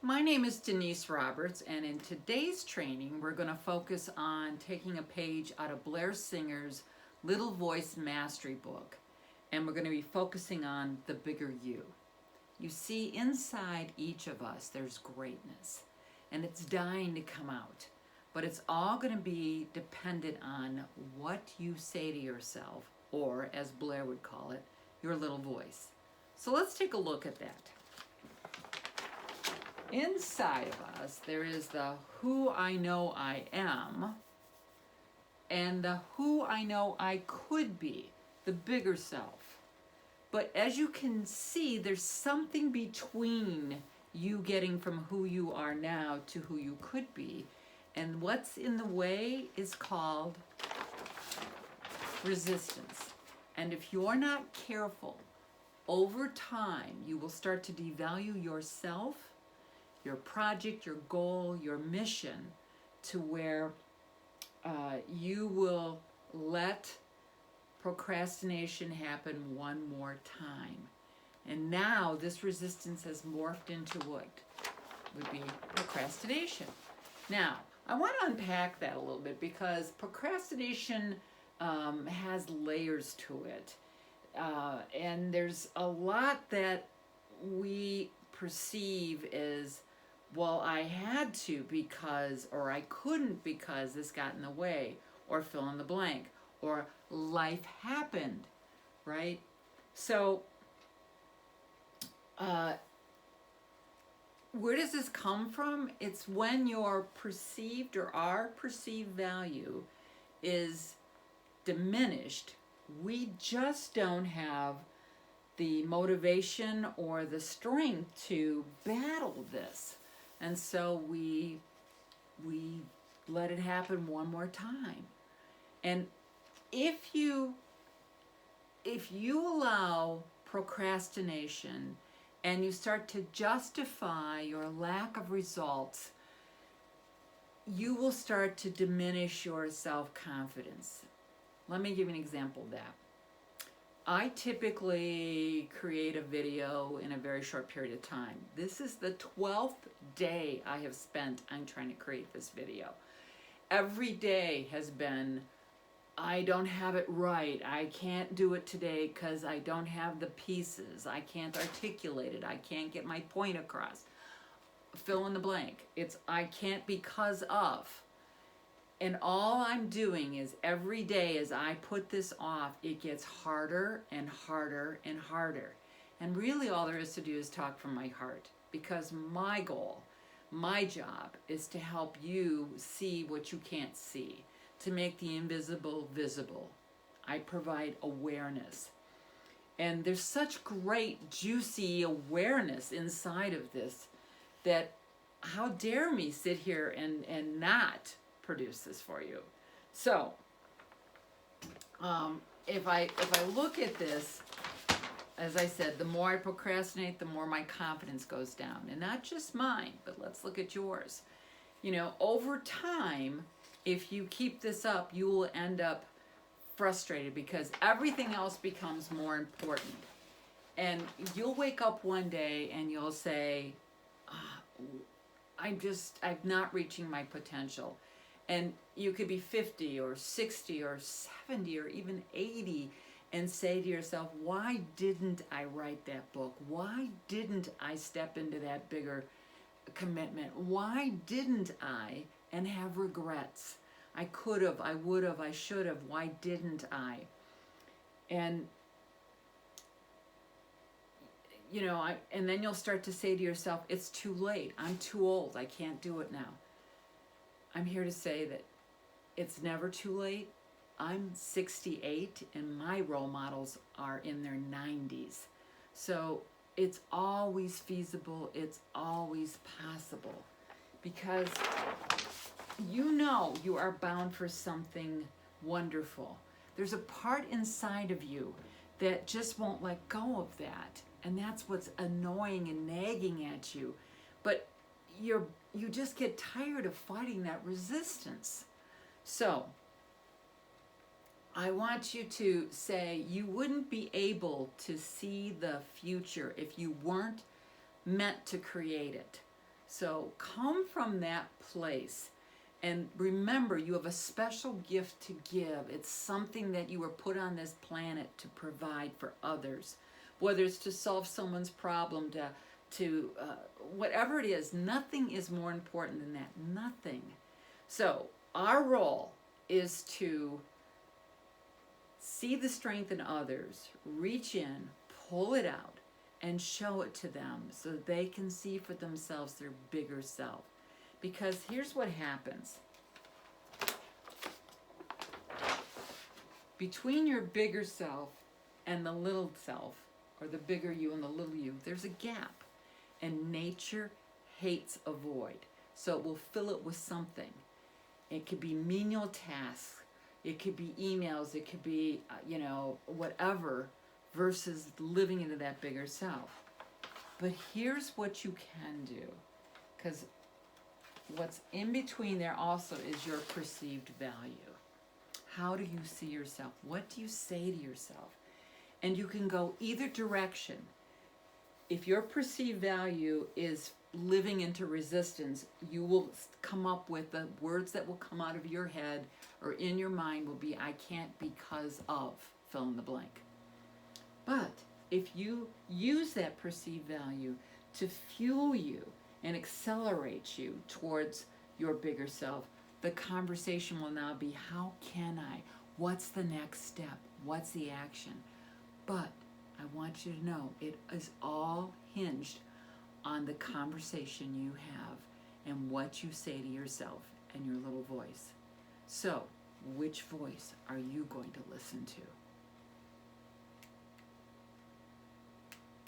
My name is Denise Roberts, and in today's training we're going to focus on taking a page out of Blair Singer's Little Voice Mastery book, and we're going to be focusing on the bigger you. You see, inside each of us there's greatness, and it's dying to come out, but it's all going to be dependent on what you say to yourself, or as Blair would call it, your little voice. So let's take a look at that. Inside of us, there is the who I know I am and the who I know I could be, the bigger self. But as you can see, there's something between you getting from who you are now to who you could be. And what's in the way is called resistance. And if you're not careful, over time, you will start to devalue yourself, your project, your goal, your mission, to where you will let procrastination happen one more time. And now this resistance has morphed into what would be procrastination. Now, I want to unpack that a little bit because procrastination has layers to it. And there's a lot that we perceive as, well, I had to because, or I couldn't because this got in the way, or fill in the blank, or life happened, right? So, where does this come from? It's when your perceived or our perceived value is diminished. We just don't have the motivation or the strength to battle this. And so we let it happen one more time. And if you allow procrastination and you start to justify your lack of results, you will start to diminish your self-confidence. Let me give you an example of that. I typically create a video in a very short period of time. This is the 12th day I have spent on trying to create this video. Every day has been, I don't have it right. I can't do it today because I don't have the pieces. I can't articulate it. I can't get my point across. Fill in the blank. It's I can't because of. And all I'm doing is every day as I put this off, it gets harder and harder and harder. And really all there is to do is talk from my heart, because my goal, my job is to help you see what you can't see, to make the invisible visible. I provide awareness. And there's such great, juicy awareness inside of this that how dare me sit here and not produce this for you. So if I look at this, as I said, the more I procrastinate, the more my confidence goes down. And not just mine, but let's look at yours. You know, over time, if you keep this up, you will end up frustrated because everything else becomes more important. And you'll wake up one day and you'll say, I'm not reaching my potential. And you could be 50 or 60 or 70 or even 80 and say to yourself, why didn't I write that book? Why didn't I step into that bigger commitment? Why didn't I? And have regrets. I could have, I would have, I should have. Why didn't I? And you know, and then you'll start to say to yourself, it's too late. I'm too old. I can't do it now. I'm here to say that it's never too late. I'm 68 and my role models are in their 90s. So it's always feasible. It's always possible, because you know you are bound for something wonderful. There's a part inside of you that just won't let go of that. And that's what's annoying and nagging at you. But you just get tired of fighting that resistance. So I want you to say you wouldn't be able to see the future if you weren't meant to create it. So come from that place. And remember, you have a special gift to give. It's something that you were put on this planet to provide for others. Whether it's to solve someone's problem, to whatever it is, nothing is more important than that. Nothing. So our role is to see the strength in others, reach in, pull it out, and show it to them so that they can see for themselves their bigger self. Because here's what happens. Between your bigger self and the little self, or the bigger you and the little you, there's a gap. And nature hates a void. So it will fill it with something. It could be menial tasks. It could be emails. It could be, whatever, versus living into that bigger self. But here's what you can do. Because what's in between there also is your perceived value. How do you see yourself? What do you say to yourself? And you can go either direction. If your perceived value is living into resistance, you will come up with the words that will come out of your head or in your mind will be, I can't because of, fill in the blank. But if you use that perceived value to fuel you and accelerate you towards your bigger self, the conversation will now be, how can I? What's the next step? What's the action? But I want you to know it is all hinged on the conversation you have and what you say to yourself and your little voice. So, which voice are you going to listen to?